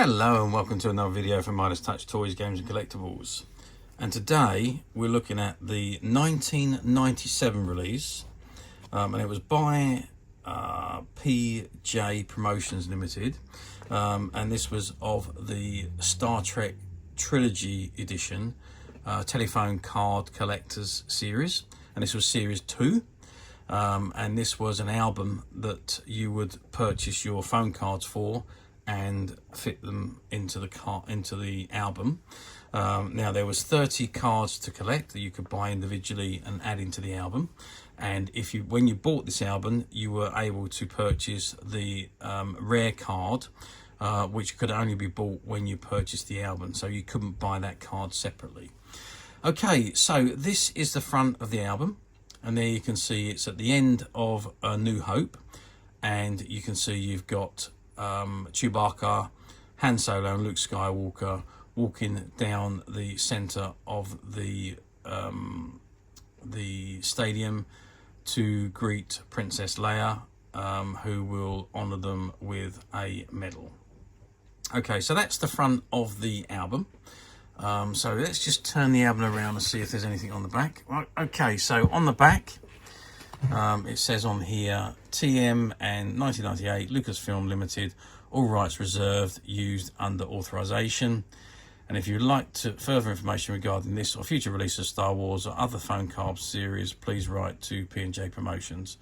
Hello and welcome to another video from Midas Touch Toys, Games and Collectibles. And today we're looking at the 1997 release, and it was by PJ Promotions Limited, and this was of the Star Trek Trilogy edition telephone card collectors series, and this was series 2. And this was an album that you would purchase your phone cards for and fit them into the album. Now there was 30 cards to collect that you could buy individually and add into the album, and when you bought this album you were able to purchase the rare card, which could only be bought when you purchased the album, so you couldn't buy that card separately. Okay, so this is the front of the album, and there you can see it's at the end of A New Hope, and you can see you've got Chewbacca, Han Solo and Luke Skywalker walking down the center of the stadium to greet Princess Leia, who will honor them with a medal. Okay, so that's the front of the album. So let's just turn the album around and see if there's anything on the back. Right, okay, so on the back, it says on here, TM and 1998, Lucasfilm Limited, all rights reserved, used under authorization. And if you'd like further information regarding this or future releases of Star Wars or other phone card series, please write to P&J Promotions.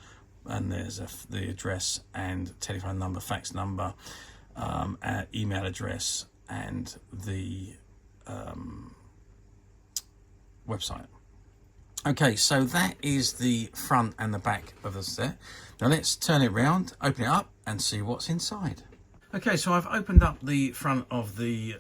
And there's the address and telephone number, fax number, email address, and the website. Okay, so that is the front and the back of the set. Now let's turn it round, open it up and see what's inside. Okay, so I've opened up the front of the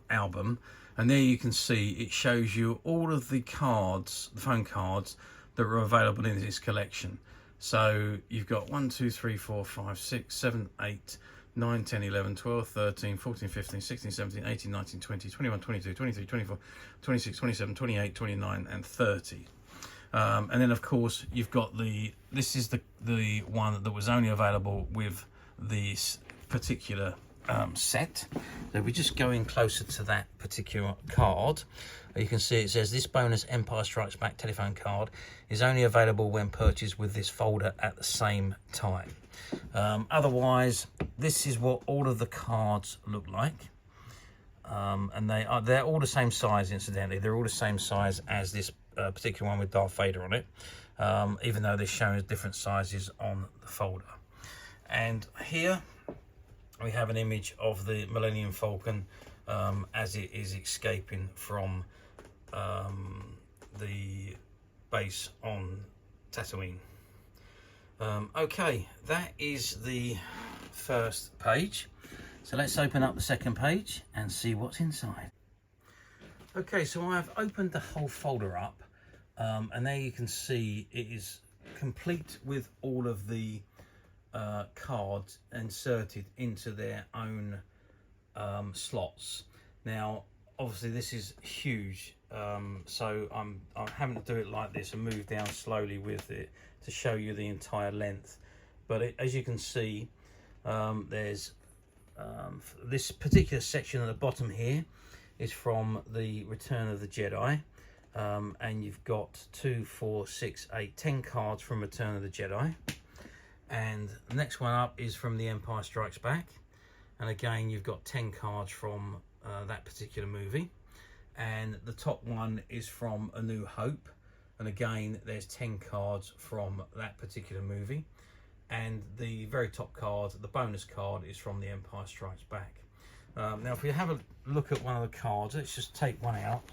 album, and there you can see it shows you all of the cards, the phone cards that are available in this collection. So you've got 1, 2, 3, 4, 5, 6, 7, 8, 9, 10, 11, 12, 13, 14, 15, 16, 17, 18, 19, 20, 21, 22, 23, 24, 26, 27, 28, 29 and 30. And then of course you've got this is the one that was only available with this particular set. So we're just going closer to that particular card. You can see it says this bonus Empire Strikes Back telephone card is only available when purchased with this folder at the same time. Otherwise, this is what all of the cards look like, and they're all the same size. Incidentally, they're all the same size as this particular one with Darth Vader on it, even though they're shown as different sizes on the folder. And here we have an image of the Millennium Falcon as it is escaping from the base on Tatooine. Okay, that is the first page. So let's open up the second page and see what's inside. Okay, so I've opened the whole folder up, and there you can see it is complete with all of the cards inserted into their own slots. Now obviously this is huge, so I'm having to do it like this and move down slowly with it to show you the entire length. But as you can see, there's this particular section at the bottom here is from the Return of the Jedi, and you've got 2, 4, 6, 8, 10 cards from Return of the Jedi. And the next one up is from The Empire Strikes Back, and again you've got 10 cards from that particular movie. And the top one is from A New Hope, and again there's 10 cards from that particular movie. And the very top card, the bonus card, is from The Empire Strikes Back. Now if we have a look at one of the cards, let's just take one out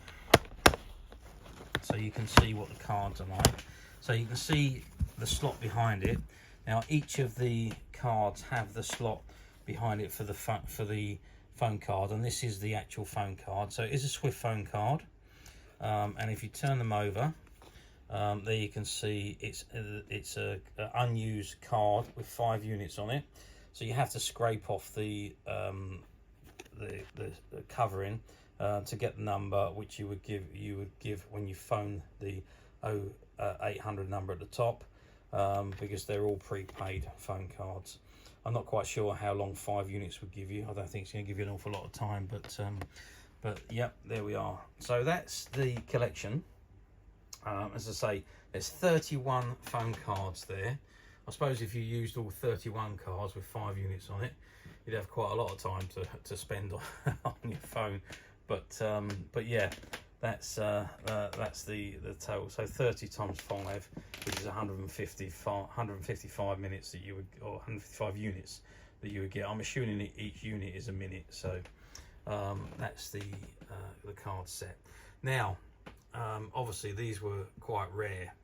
so you can see what the cards are like. So you can see the slot behind it. Now each of the cards have the slot behind it for the phone card, and this is the actual phone card. So it is a Swift phone card, and if you turn them over, there you can see it's a unused card with 5 units on it. So you have to scrape off the covering to get the number, which you would give when you phone the 0800 number at the top, because they're all prepaid phone cards. I'm not quite sure how long 5 units would give you. I don't think it's going to give you an awful lot of time, but yep, there we are. So that's the collection. As I say, there's 31 phone cards there. I suppose if you used all 31 cards with 5 units on it, you'd have quite a lot of time to spend on your phone. But yeah, that's the total. So 30 times 5, which is 155 minutes that you would, or 155 units that you would get. I'm assuming that each unit is a minute. So that's the card set. Now, obviously these were quite rare.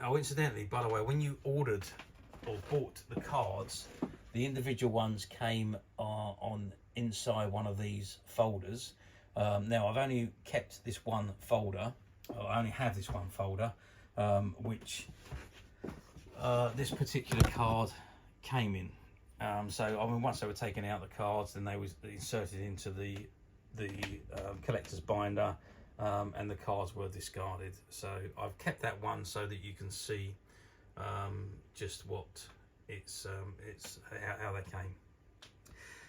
Oh, incidentally, by the way, when you ordered or bought the cards, the individual ones came on inside one of these folders. Now, I've only kept this one folder. I only have this one folder, which this particular card came in. So, I mean, once they were taken out the cards, then they was inserted into the collector's binder. And the cards were discarded. So I've kept that one so that you can see just what it's how they came.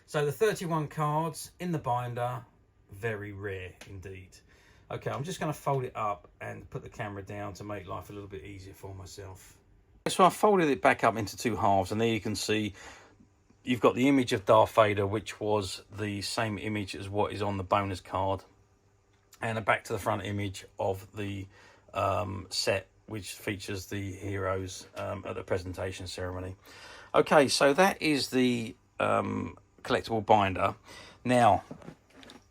So the 31 cards in the binder, very rare indeed. Okay, I'm just going to fold it up and put the camera down to make life a little bit easier for myself. So I folded it back up into 2 halves, and there you can see you've got the image of Darth Vader, which was the same image as what is on the bonus card, and a back to the front image of the set, which features the heroes at the presentation ceremony. Okay, so that is the collectible binder. Now,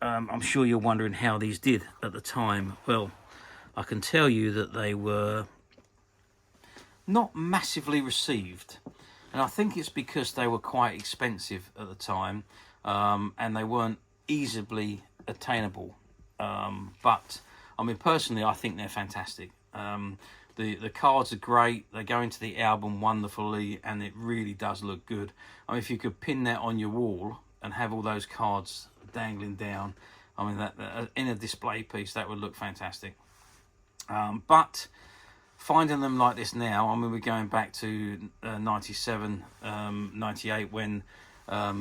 I'm sure you're wondering how these did at the time. Well, I can tell you that they were not massively received, and I think it's because they were quite expensive at the time, and they weren't easily attainable. But I mean, personally, I think they're fantastic. The cards are great. They go into the album wonderfully, and it really does look good. I mean, if you could pin that on your wall and have all those cards dangling down, I mean, that in a display piece, that would look fantastic. But finding them like this now, I mean, we're going back to 97, 98, when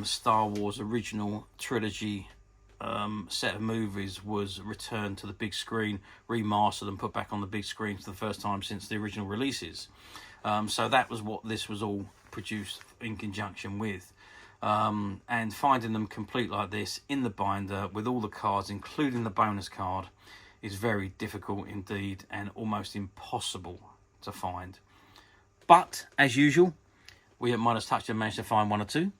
Star Wars original trilogy set of movies was returned to the big screen, remastered and put back on the big screen for the first time since the original releases. So that was what this was all produced in conjunction with. And finding them complete like this in the binder with all the cards, including the bonus card, is very difficult indeed and almost impossible to find. But as usual, we at Midas Touch have managed to find 1 or 2,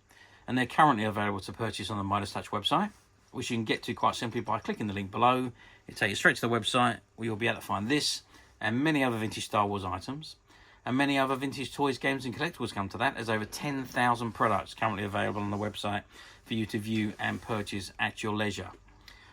and they're currently available to purchase on the Midas Touch website, which you can get to quite simply by clicking the link below. It'll take you straight to the website, where you'll be able to find this and many other vintage Star Wars items, and many other vintage toys, games and collectibles come to that. There's over 10,000 products currently available on the website for you to view and purchase at your leisure.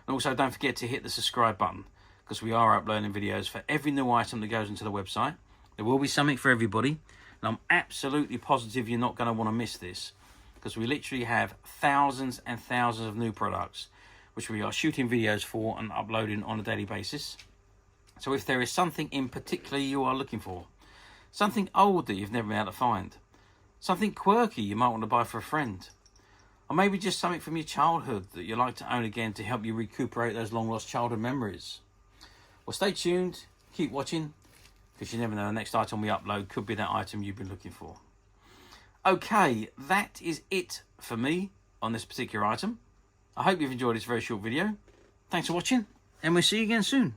And also, don't forget to hit the subscribe button, because we are uploading videos for every new item that goes into the website. There will be something for everybody, and I'm absolutely positive you're not going to want to miss this, because we literally have thousands and thousands of new products which we are shooting videos for and uploading on a daily basis. So if there is something in particular you are looking for, something old that you've never been able to find, something quirky you might want to buy for a friend, or maybe just something from your childhood that you like to own again to help you recuperate those long lost childhood memories, well, stay tuned, keep watching, because you never know, the next item we upload could be that item you've been looking for. Okay, that is it for me on this particular item. I hope you've enjoyed this very short video. Thanks for watching, and we'll see you again soon.